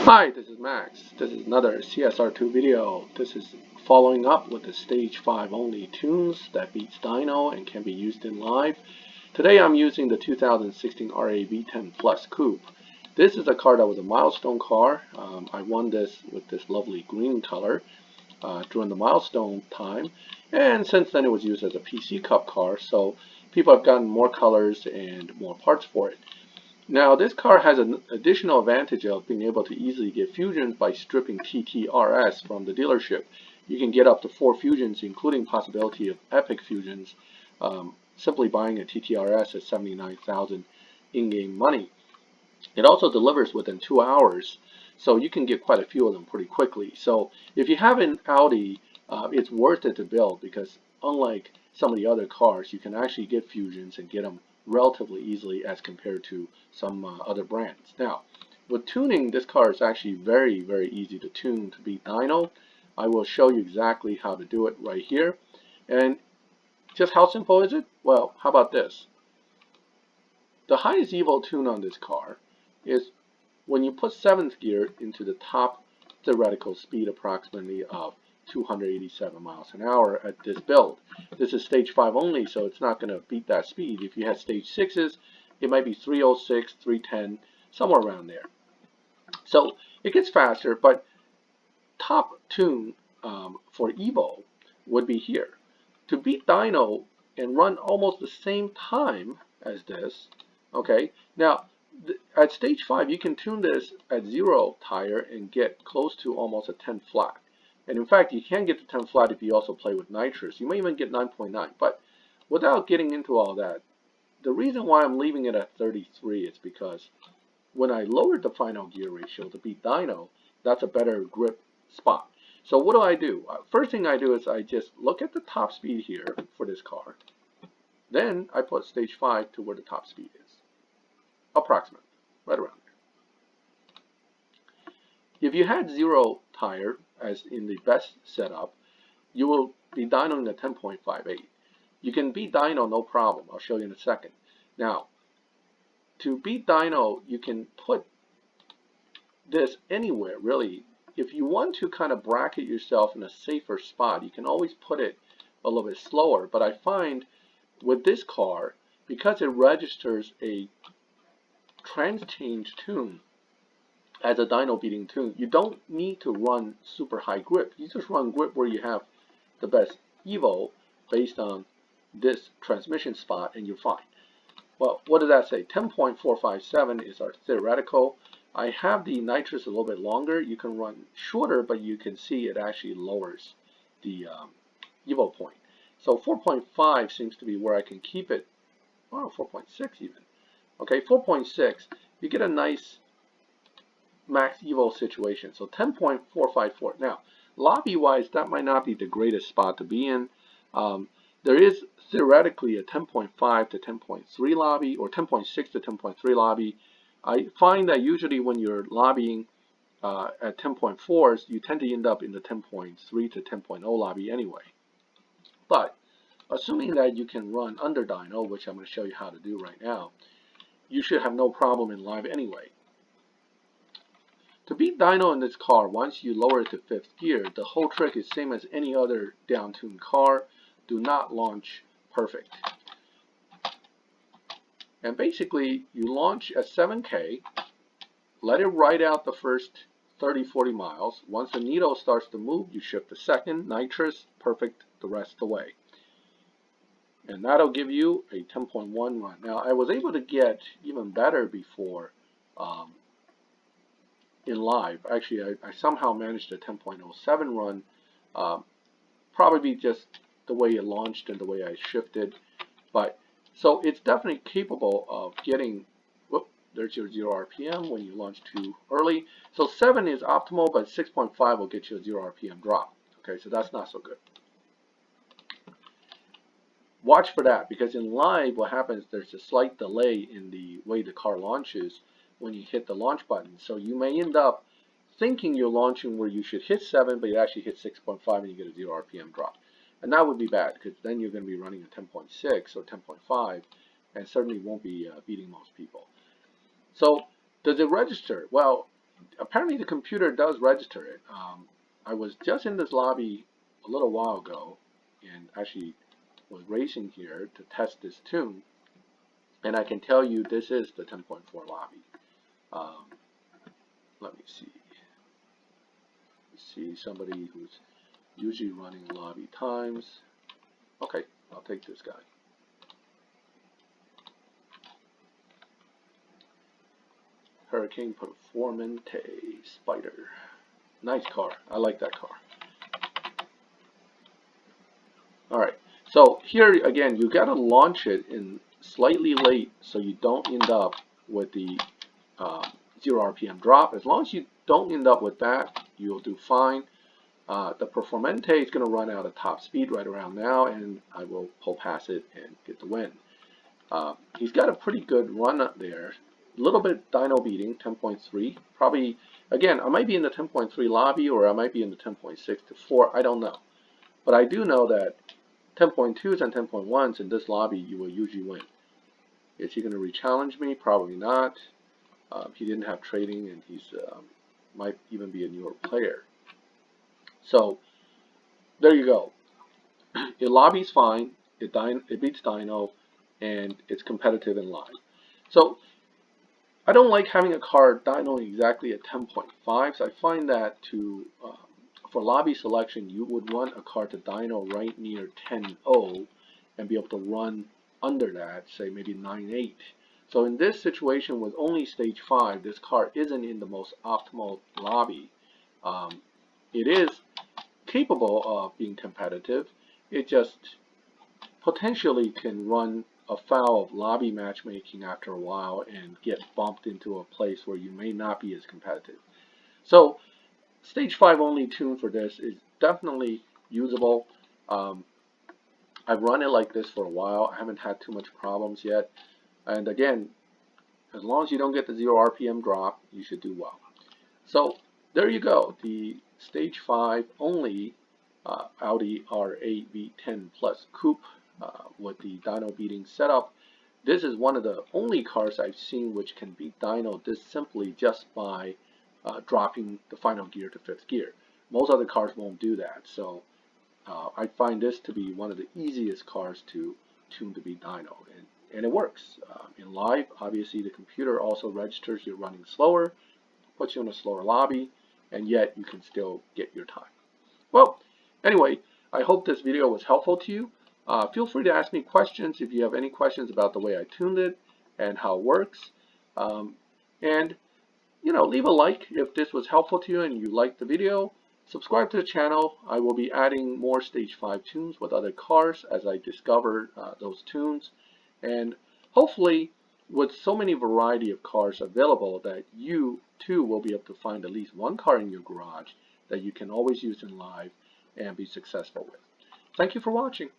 Hi, this is Max. This is another CSR2 video. This is following up with the Stage 5 only tunes that beats Dyno and can be used in live. Today I'm using the 2016 R8 V10 Plus Coupe. This is a car that was a milestone car. I won this with this lovely green color during the milestone time, and since then it was used as a PC Cup car, so people have gotten more colors and more parts for it. Now, this car has an additional advantage of being able to easily get fusions by stripping TTRS from the dealership. You can get up to 4 fusions, including possibility of epic fusions, simply buying a TTRS at 79,000 in-game money. It also delivers within 2 hours, so you can get quite a few of them pretty quickly. So if you have an Audi, it's worth it to build because unlike some of the other cars, you can actually get fusions and get them relatively easily as compared to some other brands. Now, with tuning, this car is actually very, very easy to tune to beat Dyno. I will show you exactly how to do it right here. And just how simple is it? Well, how about this? The highest Evo tune on this car is when you put 7th gear into the top theoretical speed approximately of 287 miles an hour at this build. This is stage 5 only, so it's not going to beat that speed. If you had stage 6s, it might be 306, 310, somewhere around there. So it gets faster, but top tune for Evo would be here. To beat Dyno and run almost the same time as this, okay, now at stage 5 you can tune this at 0 tire and get close to almost a 10 flat. And in fact, you can get to 10 flat if you also play with nitrous. You may even get 9.9. But without getting into all that, the reason why I'm leaving it at 33 is because when I lowered the final gear ratio to beat Dyno, that's a better grip spot. So what do? First thing I do is I just look at the top speed here for this car. Then I put stage 5 to where the top speed is. Approximately, right around there. If you had 0 tire, as in the best setup, you will be dynoing at 10.58. You can beat Dyno no problem. I'll show you in a second. Now, to beat Dyno, you can put this anywhere, really. If you want to kind of bracket yourself in a safer spot, you can always put it a little bit slower. But I find with this car, because it registers a trans change tune as a Dyno beating tune, you don't need to run super high grip. You just run grip where you have the best Evo based on this transmission spot and you're fine. Well, what does that say? 10.457 is our theoretical. I have the nitrous a little bit longer. You can run shorter, but you can see it actually lowers the Evo point. So 4.5 seems to be where I can keep it. Oh, 4.6 even. Okay, 4.6, you get a nice max Evo situation. So 10.454. Now, lobby-wise, that might not be the greatest spot to be in. There is theoretically a 10.5 to 10.3 lobby, or 10.6 to 10.3 lobby. I find that usually when you're lobbying at 10.4s, you tend to end up in the 10.3 to 10.0 lobby anyway. But assuming that you can run under Dyno, which I'm going to show you how to do right now, you should have no problem in live anyway. To beat Dyno in this car, once you lower it to 5th gear, the whole trick is same as any other down-tuned car. Do not launch perfect. And basically, you launch at 7K, let it ride out the first 30-40 miles. Once the needle starts to move, you shift to 2nd, nitrous, perfect the rest of the way. And that'll give you a 10.1 run. Now, I was able to get even better before in live. Actually, I somehow managed a 10.07 run, probably just the way it launched and the way I shifted. But so it's definitely capable of getting, whoop, there's your 0 RPM when you launch too early. So 7 is optimal, but 6.5 will get you a 0 RPM drop. Okay, so that's not so good. Watch for that, because in live what happens, there's a slight delay in the way the car launches when you hit the launch button. So you may end up thinking you're launching where you should hit 7, but you actually hit 6.5 and you get a 0 RPM drop. And that would be bad, because then you're going to be running a 10.6 or 10.5 and certainly won't be beating most people. So does it register? Well, apparently the computer does register it. I was just in this lobby a little while ago and actually was racing here to test this tune, and I can tell you this is the 10.4 lobby. Let me see. See somebody who's usually running lobby times. Okay, I'll take this guy. Hurricane Performante Spider. Nice car. I like that car. Alright, so here again, you got to launch it in slightly late so you don't end up with the 0 RPM drop. As long as you don't end up with that, you'll do fine. The Performante is going to run out of top speed right around now, and I will pull past it and get the win. He's got a pretty good run up there. A little bit dyno beating, 10.3. Probably, again, I might be in the 10.3 lobby, or I might be in the 10.6 to 4. I don't know. But I do know that 10.2s and 10.1s in this lobby, you will usually win. Is he going to re-challenge me? Probably not. He didn't have trading, and he's might even be a newer player. So there you go. It lobbies fine. It beats dyno, and it's competitive in live. So I don't like having a car dynoing exactly at 10.5. So I find that for lobby selection, you would want a car to dyno right near 10.0 and be able to run under that, say maybe 9.8. So in this situation with only stage 5, this car isn't in the most optimal lobby. It is capable of being competitive. It just potentially can run afoul of lobby matchmaking after a while and get bumped into a place where you may not be as competitive. So stage 5 only tune for this is definitely usable. I've run it like this for a while. I haven't had too much problems yet. And again, as long as you don't get the 0 RPM drop, you should do well. So there you go, the stage 5 only Audi R8 V10 Plus Coupe with the dyno beating setup. This is one of the only cars I've seen which can beat dyno this simply just by dropping the final gear to 5th gear. Most other cars won't do that, so I find this to be one of the easiest cars to tune to beat dyno, and it works. In live, obviously the computer also registers you're running slower, puts you in a slower lobby, and yet you can still get your time. Well, anyway, I hope this video was helpful to you. Feel free to ask me questions if you have any questions about the way I tuned it and how it works. And leave a like if this was helpful to you and you liked the video. Subscribe to the channel. I will be adding more stage 5 tunes with other cars as I discover those tunes. And hopefully, with so many variety of cars available, that you too will be able to find at least one car in your garage that you can always use in live and be successful with. Thank you for watching.